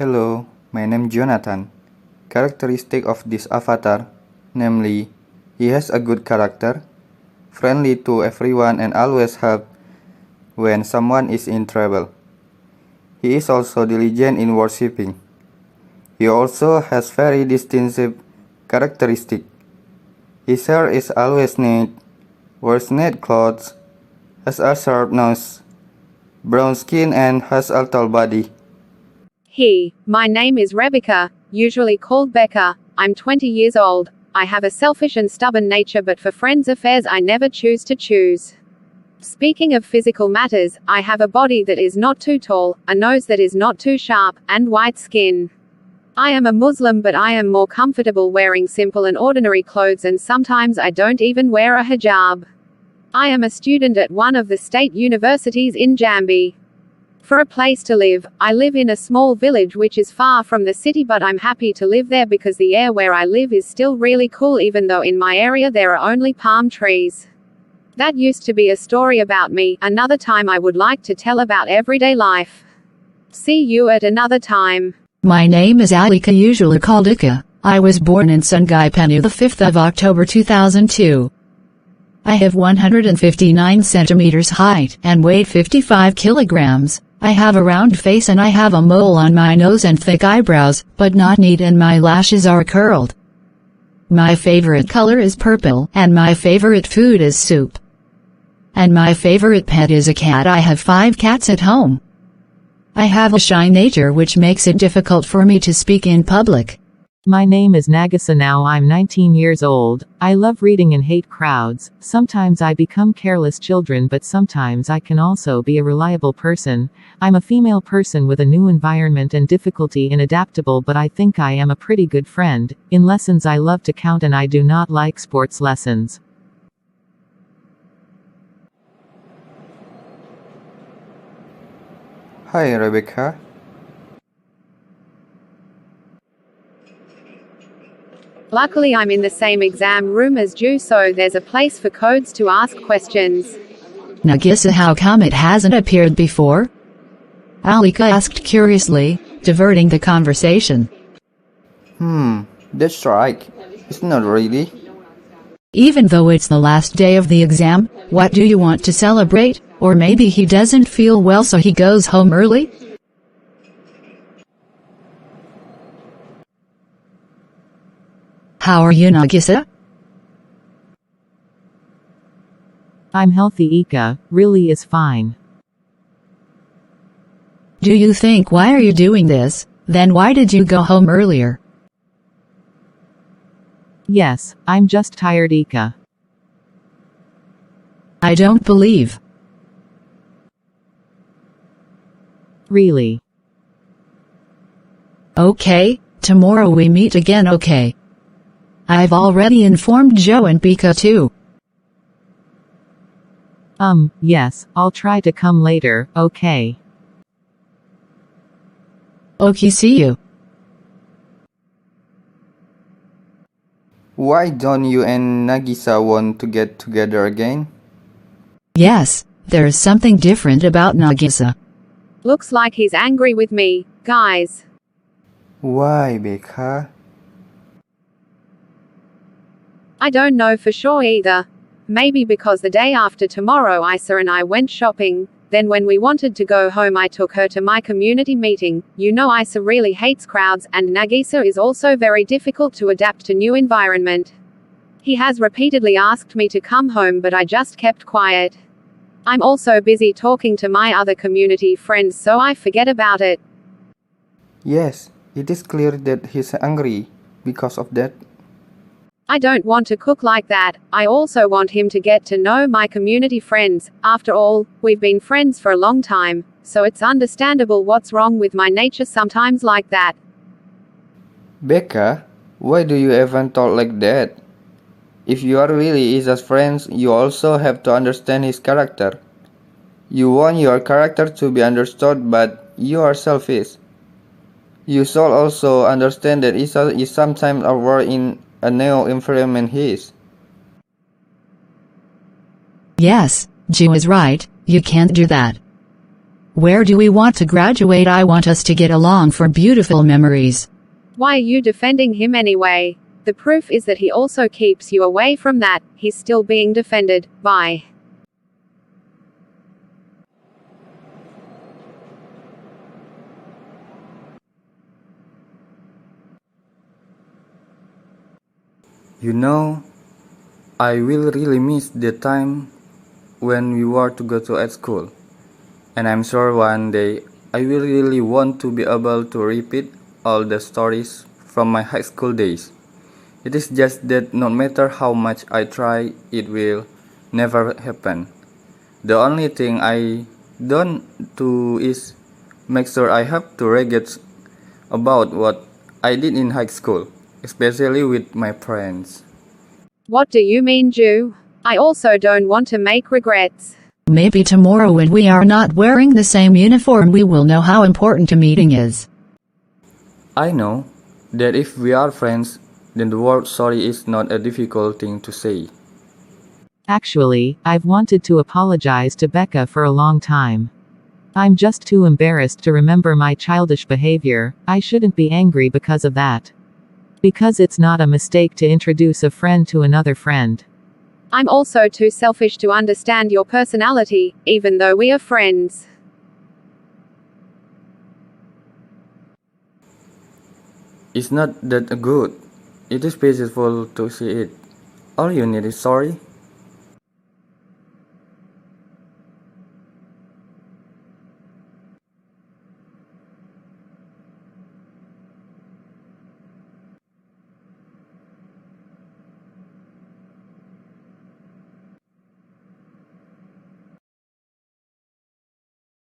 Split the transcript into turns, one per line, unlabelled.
Hello, my name Jonathan. Characteristic of this avatar, namely, he has a good character, friendly to everyone and always help when someone is in trouble. He is also diligent in worshipping. He also has very distinctive characteristic. His hair is always neat, wears neat clothes, has a sharp nose, brown skin and has a tall body.
My name is Rebecca, usually called Becca. I'm 20 years old. I have a selfish and stubborn nature, but for friends' affairs I never choose to choose. Speaking of physical matters, I have a body that is not too tall, a nose that is not too sharp, and white skin. I am a Muslim, but I am more comfortable wearing simple and ordinary clothes, and sometimes I don't even wear a hijab. I am a student at one of the state universities in Jambi. For a place to live, I live in a small village which is far from the city, but I'm happy to live there because the air where I live is still really cool, even though in my area there are only palm trees. That used to be a story about me. Another time I would like to tell about everyday life. See you at another time.
My name is Alika, usually called Ika. I was born in Sungai Penuh the 5th of October 2002. I have 159 centimeters height and weighed 55 kilograms. I have a round face and I have a mole on my nose and thick eyebrows, but not neat, and my lashes are curled. My favorite color is purple, and my favorite food is soup. And my favorite pet is a cat. I have 5 cats at home. I have a shy nature which makes it difficult for me to speak in public.
My name is Nagisa. Now I'm 19 years old. I love reading and hate crowds. Sometimes I become careless children, but sometimes I can also be a reliable person. I'm a female person with a new environment and difficulty in adaptable, but I think I am a pretty good friend. In lessons I love to count and I do not like sports lessons.
Hi Rebecca.
Luckily I'm in the same exam room as you, so there's a place for codes to ask questions.
Nagisa, how come it hasn't appeared before? Alika asked curiously, diverting the conversation.
That's right. It's not really.
Even though it's the last day of the exam, what do you want to celebrate? Or maybe he doesn't feel well so he goes home early? How are you, Nagisa?
I'm healthy. Ika really is fine.
Do you think, why are you doing this? Then why did you go home earlier?
Yes, I'm just tired. Ika.
I don't believe.
Really?
Okay, tomorrow we meet again, okay? I've already informed Joe and Bika too.
Yes, I'll try to come later, okay?
Okay, see you.
Why don't you and Nagisa want to get together again?
Yes, there is something different about Nagisa.
Looks like he's angry with me, guys.
Why, Becca?
I don't know for sure either. Maybe because the day after tomorrow Isa and I went shopping, then when we wanted to go home I took her to my community meeting. You know, Isa really hates crowds, and Nagisa is also very difficult to adapt to new environment. He has repeatedly asked me to come home, but I just kept quiet. I'm also busy talking to my other community friends, so I forget about it.
Yes, it is clear that he's angry because of that.
I don't want to cook like that. I also want him to get to know my community friends. After all, we've been friends for a long time, so it's understandable what's wrong with my nature sometimes like that.
Becca, why do you even talk like that? If you are really Isa's friends, you also have to understand his character. You want your character to be understood, but you are selfish. You should also understand that Isa is sometimes awkward in a new environment he is.
Yes, Ju is right, you can't do that. Where do we want to graduate? I want us to get along for beautiful memories.
Why are you defending him anyway? The proof is that he also keeps you away from that. He's still being defended. Bye.
You know, I will really miss the time when we were together at school. And I'm sure one day I will really want to be able to repeat all the stories from my high school days. It is just that no matter how much I try, it will never happen. The only thing I don't do is make sure I have to regret about what I did in high school, especially with my friends.
What do you mean, Jew? I also don't want to make regrets.
Maybe tomorrow when we are not wearing the same uniform we will know how important a meeting is.
I know that if we are friends, then the word sorry is not a difficult thing to say.
Actually, I've wanted to apologize to Becca for a long time. I'm just too embarrassed to remember my childish behavior. I shouldn't be angry because of that. Because it's not a mistake to introduce a friend to another friend.
I'm also too selfish to understand your personality, even though we are friends.
It's not that good. It is peaceful to see it. All you need is sorry.